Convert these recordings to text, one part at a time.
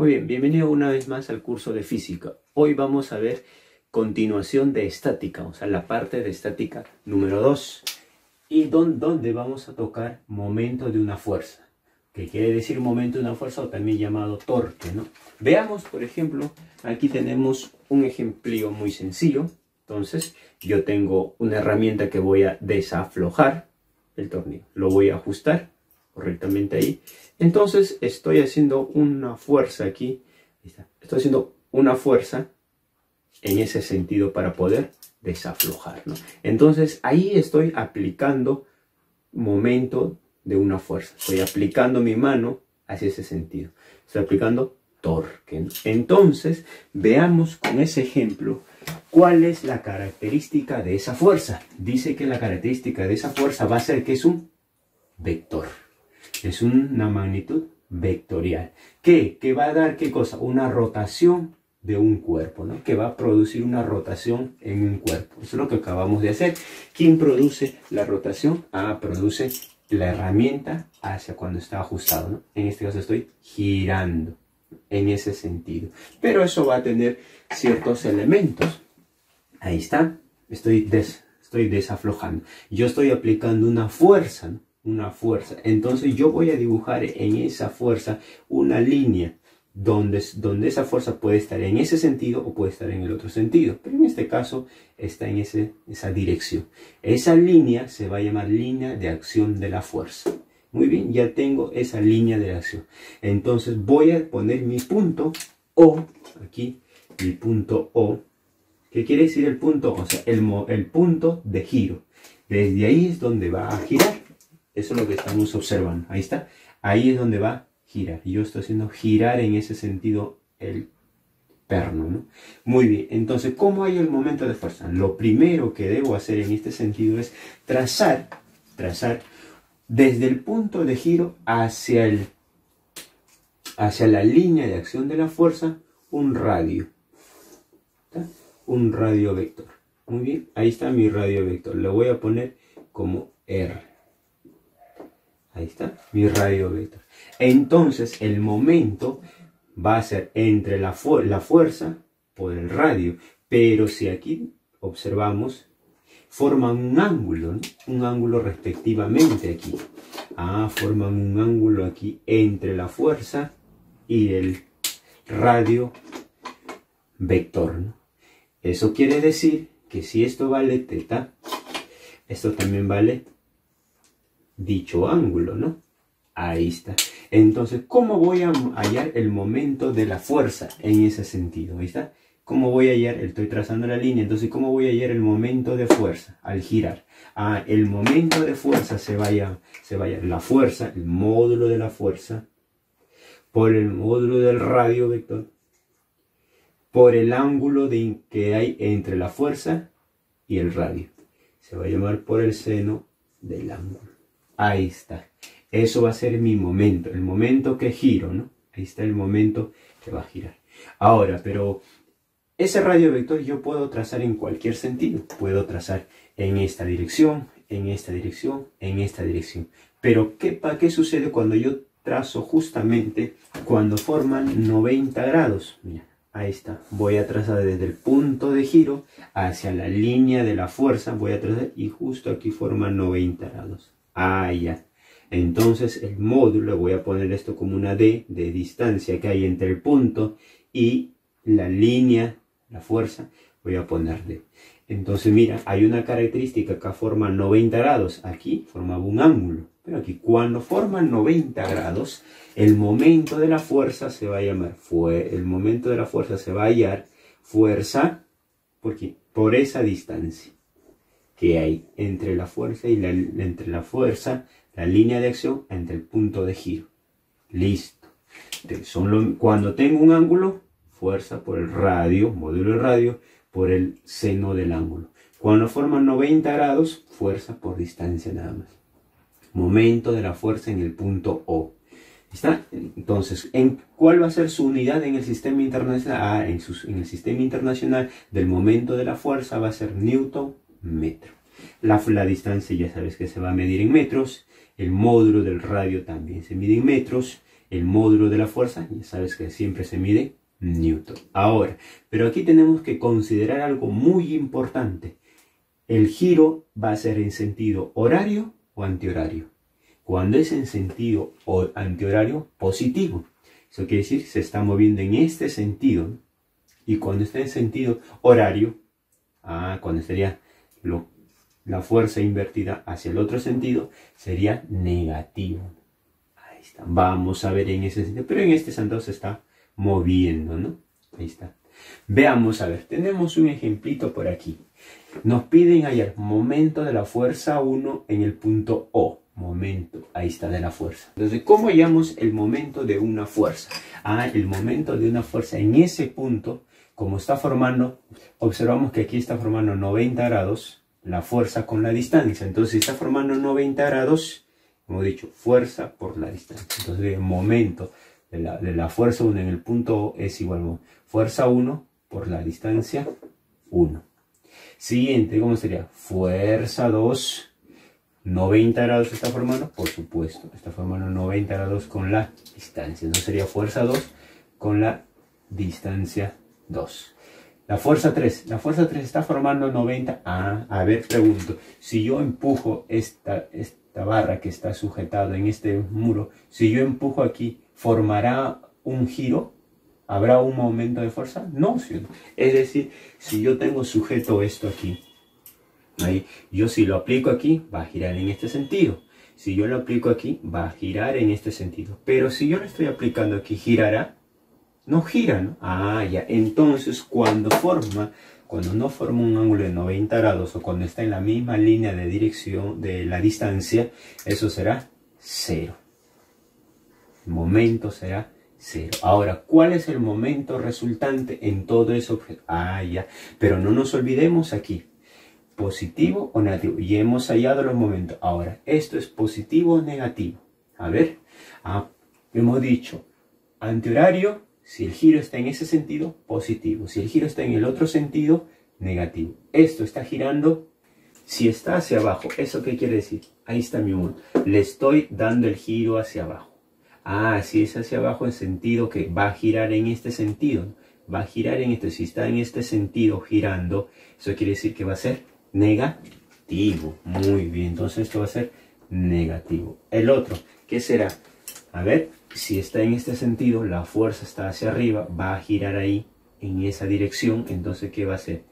Muy bien, bienvenido una vez más al curso de física. Hoy vamos a ver continuación de estática, o sea, la parte de estática número 2. Y donde vamos a tocar momento de una fuerza, que quiere decir momento de una fuerza o también llamado torque, ¿no? Veamos, por ejemplo, aquí tenemos un ejemplillo muy sencillo. Entonces, yo tengo una herramienta que voy a desaflojar el tornillo. Lo voy a ajustar correctamente ahí. Entonces, estoy haciendo una fuerza aquí. Estoy haciendo una fuerza en ese sentido para poder desaflojar, ¿no? Entonces, ahí estoy aplicando momento de una fuerza. Estoy aplicando mi mano hacia ese sentido. Estoy aplicando torque, ¿no? Entonces, veamos con ese ejemplo cuál es la característica de esa fuerza. Dice que la característica de esa fuerza va a ser que es un vector. Es una magnitud vectorial. ¿Qué? Que va a dar, ¿qué cosa? Una rotación de un cuerpo, ¿no? Que va a producir una rotación en un cuerpo. Eso es lo que acabamos de hacer. ¿Quién produce la rotación? Produce la herramienta hacia cuando está ajustado, ¿no? En este caso estoy girando en ese sentido. Pero eso va a tener ciertos elementos. Ahí está. Estoy desaflojando. Yo estoy aplicando una fuerza, ¿no? Una fuerza. Entonces yo voy a dibujar en esa fuerza una línea donde esa fuerza puede estar en ese sentido o puede estar en el otro sentido. Pero en este caso está en esa dirección. Esa línea se va a llamar línea de acción de la fuerza. Muy bien, ya tengo esa línea de acción. Entonces voy a poner mi punto O, aquí, mi punto O. ¿Qué quiere decir el punto O? O sea, el punto de giro. Desde ahí es donde va a girar. Eso es lo que estamos observando. Ahí está. Ahí es donde va a girar. Yo estoy haciendo girar en ese sentido el perno, ¿no? Muy bien. Entonces, ¿cómo hay el momento de fuerza? Lo primero que debo hacer en este sentido es trazar desde el punto de giro hacia la línea de acción de la fuerza un radio. ¿Está? Un radio vector. Muy bien. Ahí está mi radio vector. Lo voy a poner como R. Ahí está, mi radio vector. Entonces, el momento va a ser entre la fuerza por el radio. Pero si aquí observamos, forman un ángulo, ¿no? Un ángulo respectivamente aquí. Forman un ángulo aquí entre la fuerza y el radio vector, ¿no? Eso quiere decir que si esto vale teta, esto también vale dicho ángulo, ¿no? Ahí está. Entonces, ¿cómo voy a hallar el momento de la fuerza en ese sentido? Ahí está. ¿Cómo voy a hallar? Estoy trazando la línea. Entonces, ¿cómo voy a hallar el momento de fuerza al girar? El momento de fuerza se vaya la fuerza, el módulo de la fuerza, por el módulo del radio vector, por el ángulo que hay entre la fuerza y el radio. Se va a llamar por el seno del ángulo. Ahí está. Eso va a ser mi momento. El momento que giro, ¿no? Ahí está el momento que va a girar. Ahora, pero ese radio vector yo puedo trazar en cualquier sentido. Puedo trazar en esta dirección, en esta dirección, en esta dirección. Pero, ¿qué sucede cuando yo trazo justamente cuando forman 90 grados? Mira, ahí está. Voy a trazar desde el punto de giro hacia la línea de la fuerza. Voy a trazar y justo aquí forman 90 grados. Ya. Entonces el módulo, voy a poner esto como una D de distancia que hay entre el punto y la línea, la fuerza, voy a poner D. Entonces mira, hay una característica que forma 90 grados. Aquí formaba un ángulo. Pero aquí cuando forman 90 grados, el momento de la fuerza se va a llamar, el momento de la fuerza se va a hallar fuerza, ¿por qué? Por esa distancia que hay entre la fuerza y la línea de acción entre el punto de giro. Listo. Cuando tengo un ángulo, fuerza por el radio, módulo del radio, por el seno del ángulo. Cuando forman 90 grados, fuerza por distancia nada más. Momento de la fuerza en el punto O. ¿Está? Entonces, ¿cuál va a ser su unidad en el sistema internacional? En el sistema internacional del momento de la fuerza va a ser Newton metro. La distancia ya sabes que se va a medir en metros. El módulo del radio también se mide en metros. el módulo de la fuerza, ya sabes que siempre se mide Newton. Ahora, pero aquí tenemos que considerar algo muy importante. El giro va a ser en sentido horario o antihorario. Cuando es en sentido antihorario, positivo. Eso quiere decir se está moviendo en este sentido, ¿no? Y cuando está en sentido horario, cuando sería la fuerza invertida hacia el otro sentido, sería negativo. Ahí está. Vamos a ver en ese sentido. Pero en este sentido se está moviendo, ¿no? Ahí está. Veamos, a ver, tenemos un ejemplito por aquí. Nos piden hallar momento de la fuerza 1 en el punto O. Momento, ahí está, de la fuerza. Entonces, ¿cómo hallamos el momento de una fuerza? El momento de una fuerza en ese punto, como está formando, observamos que aquí está formando 90 grados la fuerza con la distancia. Entonces, si está formando 90 grados, como he dicho, fuerza por la distancia. Entonces, el momento de la fuerza 1 en el punto O es igual a fuerza 1 por la distancia 1. Siguiente, ¿cómo sería? Fuerza 2, 90 grados se está formando, por supuesto, está formando 90 grados con la distancia. No sería fuerza 2 con la distancia 2. La fuerza 3 está formando 90. A ver, pregunto, si yo empujo esta barra que está sujetada en este muro, si yo empujo aquí, ¿formará un giro? ¿Habrá un momento de fuerza? No, ¿sí? Es decir, si yo tengo sujeto esto aquí, ahí, yo si lo aplico aquí, va a girar en este sentido. Si yo lo aplico aquí, va a girar en este sentido. Pero si yo lo estoy aplicando aquí, ¿girará? No gira, ¿no? Ya. Entonces, cuando no forma un ángulo de 90 grados o cuando está en la misma línea de dirección de la distancia, eso será 0. El momento será 0. Ahora, ¿cuál es el momento resultante en todo ese objeto? Ya. Pero no nos olvidemos aquí. Positivo o negativo. Y hemos hallado los momentos. Ahora, ¿esto es positivo o negativo? A ver. Hemos dicho antihorario. Si el giro está en ese sentido, positivo. Si el giro está en el otro sentido, negativo. Esto está girando. Si está hacia abajo, ¿eso qué quiere decir? Ahí está mi momento. Le estoy dando el giro hacia abajo. Si es hacia abajo, en sentido que va a girar en este sentido. Va a girar en este. Si está en este sentido girando, eso quiere decir que va a ser negativo. Muy bien, entonces esto va a ser negativo. El otro, ¿qué será? A ver, si está en este sentido, la fuerza está hacia arriba, va a girar ahí, en esa dirección. Entonces, ¿qué va a ser?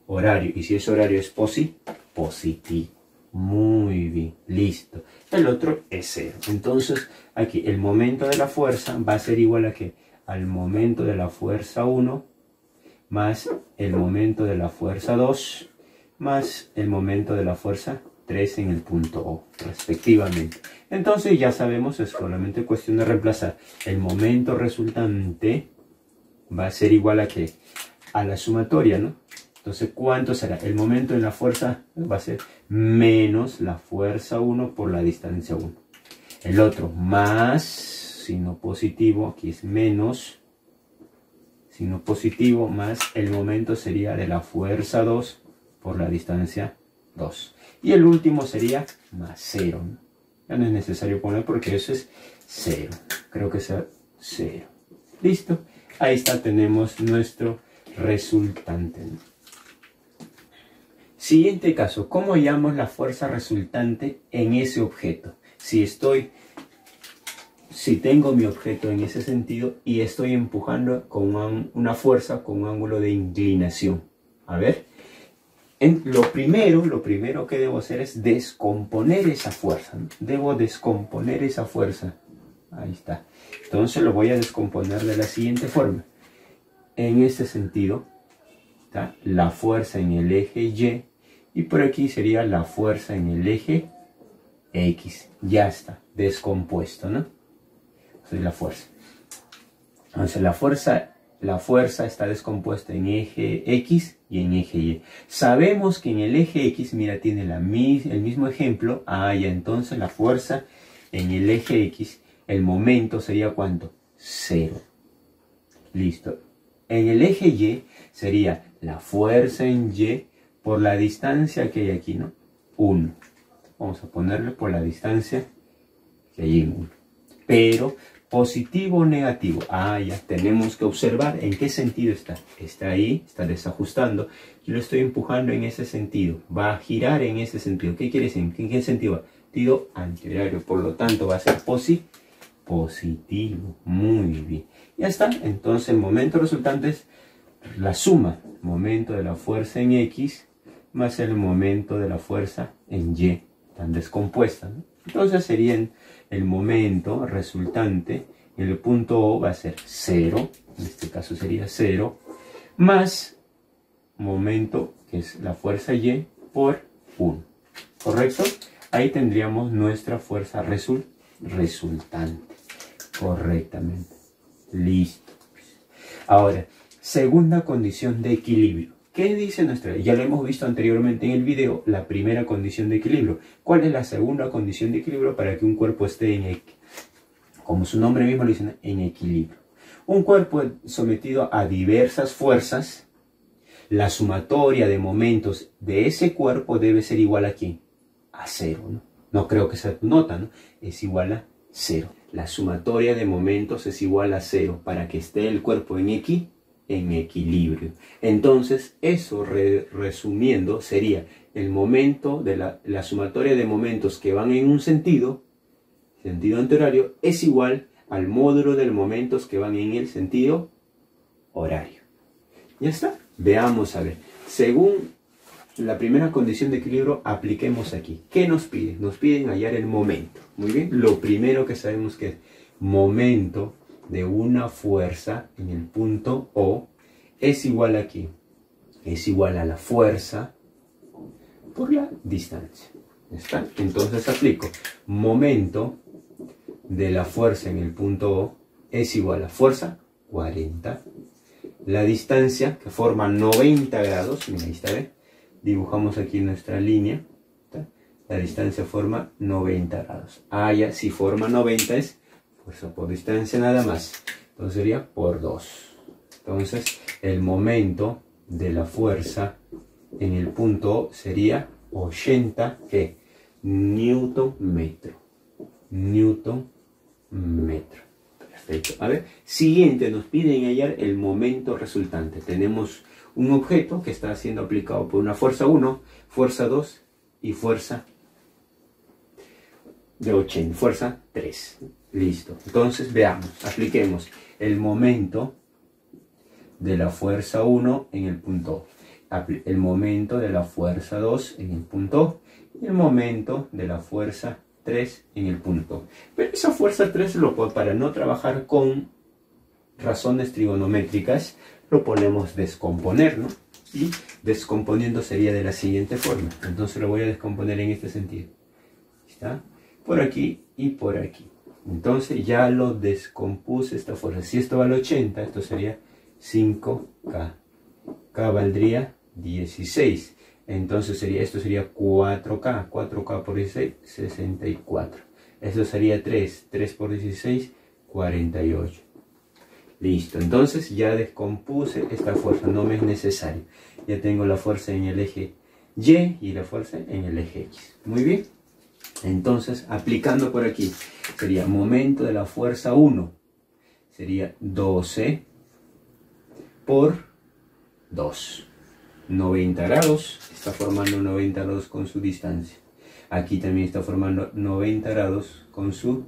Horario. Y si ese horario es positivo. Muy bien, listo. El otro es 0. Entonces, aquí el momento de la fuerza va a ser igual a ¿qué? Al momento de la fuerza 1 más el momento de la fuerza 2 más el momento de la fuerza 3 en el punto O, respectivamente. Entonces ya sabemos, es solamente cuestión de reemplazar. El momento resultante va a ser igual a ¿qué? A la sumatoria, ¿no? Entonces, ¿cuánto será? El momento en la fuerza va a ser menos la fuerza 1 por la distancia 1. El otro, más, signo positivo, aquí es menos, signo positivo, más el momento sería de la fuerza 2 por la distancia 2. Y el último sería más 0, ¿no? Ya no es necesario poner porque eso es 0. Creo que sea 0. Listo. Ahí está, tenemos nuestro resultante, ¿no? Siguiente caso, ¿cómo hallamos la fuerza resultante en ese objeto? Si tengo mi objeto en ese sentido y estoy empujando con una fuerza con un ángulo de inclinación. A ver, lo primero que debo hacer es descomponer esa fuerza, ¿no? Debo descomponer esa fuerza. Ahí está. Entonces lo voy a descomponer de la siguiente forma. En este sentido, ¿está? La fuerza en el eje Y. Y por aquí sería la fuerza en el eje X. Ya está, descompuesto, ¿no? Entonces la fuerza. Entonces la fuerza está descompuesta en eje X y en eje Y. Sabemos que en el eje X, mira, tiene el mismo ejemplo. Ya entonces la fuerza en el eje X, el momento sería ¿cuánto? 0. Listo. En el eje Y sería la fuerza en Y por la distancia que hay aquí, ¿no? 1. Vamos a ponerle por la distancia que hay en 1. Pero ¿Positivo o negativo? Ah, ya tenemos que observar en qué sentido está. Está ahí, está desajustando. Yo lo estoy empujando en ese sentido. Va a girar en ese sentido. ¿Qué quiere decir? ¿En qué sentido va? Sentido antihorario. Por lo tanto, va a ser positivo. Muy bien. Ya está. Entonces, el momento resultante es la suma. Momento de la fuerza en X más el momento de la fuerza en Y. Están descompuestas, ¿no? Entonces serían el momento resultante en el punto O va a ser 0, en este caso sería 0, más momento que es la fuerza Y por 1, ¿correcto? Ahí tendríamos nuestra fuerza resultante, correctamente, listo. Ahora, segunda condición de equilibrio. ¿Qué dice nuestra? Ya lo hemos visto anteriormente en el video, la primera condición de equilibrio. ¿Cuál es la segunda condición de equilibrio para que un cuerpo esté como su nombre mismo lo dice, en equilibrio? Un cuerpo sometido a diversas fuerzas, la sumatoria de momentos de ese cuerpo debe ser igual a ¿quién? A 0, ¿no? No creo que sea tu nota, ¿no? Es igual a 0. La sumatoria de momentos es igual a 0 para que esté el cuerpo en equilibrio. Entonces, eso resumiendo sería el momento de la sumatoria de momentos que van en un sentido antihorario, es igual al módulo de momentos que van en el sentido horario. ¿Ya está? Veamos a ver. Según la primera condición de equilibrio, apliquemos aquí. ¿Qué nos piden? Nos piden hallar el momento. Muy bien. Lo primero que sabemos que es momento de una fuerza en el punto O es igual a ¿qué? Es igual a la fuerza por la distancia. ¿Está? Entonces aplico. Momento de la fuerza en el punto O es igual a fuerza 40. La distancia que forma 90 grados. Mira, ahí está, ¿ve? Dibujamos aquí nuestra línea. ¿Está? La distancia forma 90 grados. Ah, ya, si forma 90 es fuerza por distancia nada más. Entonces sería por 2. Entonces el momento de la fuerza en el punto O sería 80 ¿qué? Newton metro. Newton metro. Perfecto. A ver, siguiente, nos piden hallar el momento resultante. Tenemos un objeto que está siendo aplicado por una fuerza 1, fuerza 2 y fuerza de 80, fuerza 3. Listo. Entonces veamos, apliquemos el momento de la fuerza 1 en el punto O, el momento de la fuerza 2 en el punto O y el momento de la fuerza 3 en el punto O. Pero esa fuerza 3 para no trabajar con razones trigonométricas, lo podemos descomponer, ¿no? Y descomponiendo sería de la siguiente forma. Entonces lo voy a descomponer en este sentido. ¿Está? Por aquí y por aquí. Entonces ya lo descompuse esta fuerza. Si esto vale 80, esto sería 5K. K valdría 16. Entonces esto sería 4K. 4K por 16, 64. Esto sería 3. 3 por 16, 48. Listo. Entonces ya descompuse esta fuerza. No me es necesario. Ya tengo la fuerza en el eje Y y la fuerza en el eje X. Muy bien. Entonces, aplicando por aquí, sería momento de la fuerza 1. Sería 12 por 2. 90 grados. Está formando 90 grados con su distancia. Aquí también está formando 90 grados con su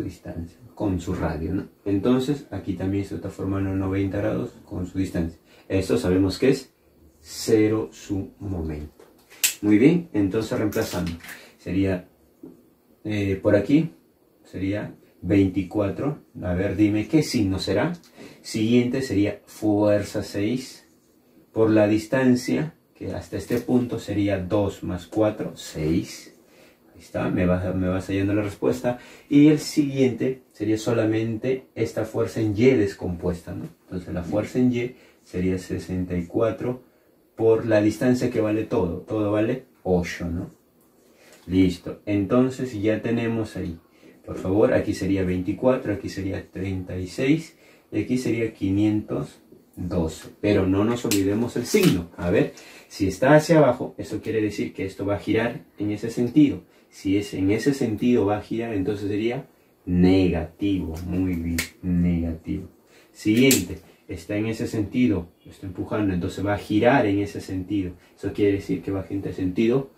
distancia, con su radio, ¿no? Entonces, aquí también se está formando 90 grados con su distancia. Esto sabemos que es 0 su momento. Muy bien, entonces reemplazando. Sería por aquí, sería 24. A ver, dime qué signo será. Siguiente sería fuerza 6 por la distancia, que hasta este punto sería 2 más 4, 6. Ahí está, me va saliendo la respuesta. Y el siguiente sería solamente esta fuerza en Y descompuesta, ¿no? Entonces la fuerza en Y sería 64 por la distancia que vale todo. Todo vale 8, ¿no? Listo. Entonces ya tenemos ahí. Por favor, aquí sería 24, aquí sería 36 y aquí sería 512. Pero no nos olvidemos el signo. A ver, si está hacia abajo, eso quiere decir que esto va a girar en ese sentido. Si es en ese sentido va a girar, entonces sería negativo. Muy bien, negativo. Siguiente, está en ese sentido, lo está empujando, entonces va a girar en ese sentido. Eso quiere decir que va a girar en ese sentido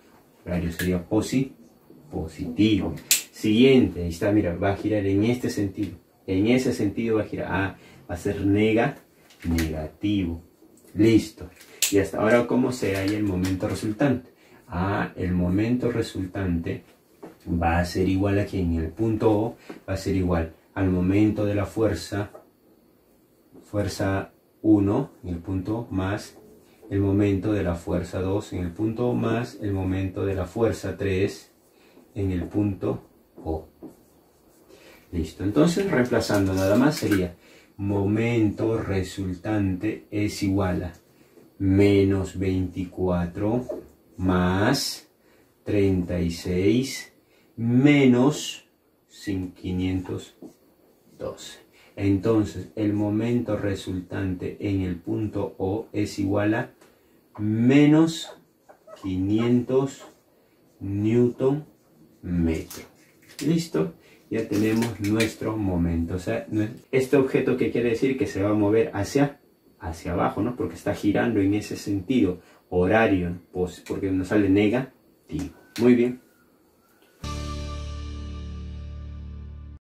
horario, sería positivo. Siguiente, ahí está, mira, va a girar en este sentido. En ese sentido va a girar, va a ser negativo. Listo. Y hasta ahora, ¿cómo se halla el momento resultante? El momento resultante va a ser igual aquí en el punto O, va a ser igual al momento de la fuerza 1 en el punto O, más el momento de la fuerza 2 en el punto O, más el momento de la fuerza 3 en el punto O. Listo, entonces reemplazando nada más sería momento resultante es igual a menos 24 más 36 menos 512. Entonces el momento resultante en el punto O es igual a menos 500 newton metro. Listo, ya tenemos nuestro momento. O sea, este objeto, ¿qué quiere decir? Que se va a mover hacia abajo, ¿no? Porque está girando en ese sentido horario, porque nos sale negativo. Muy bien.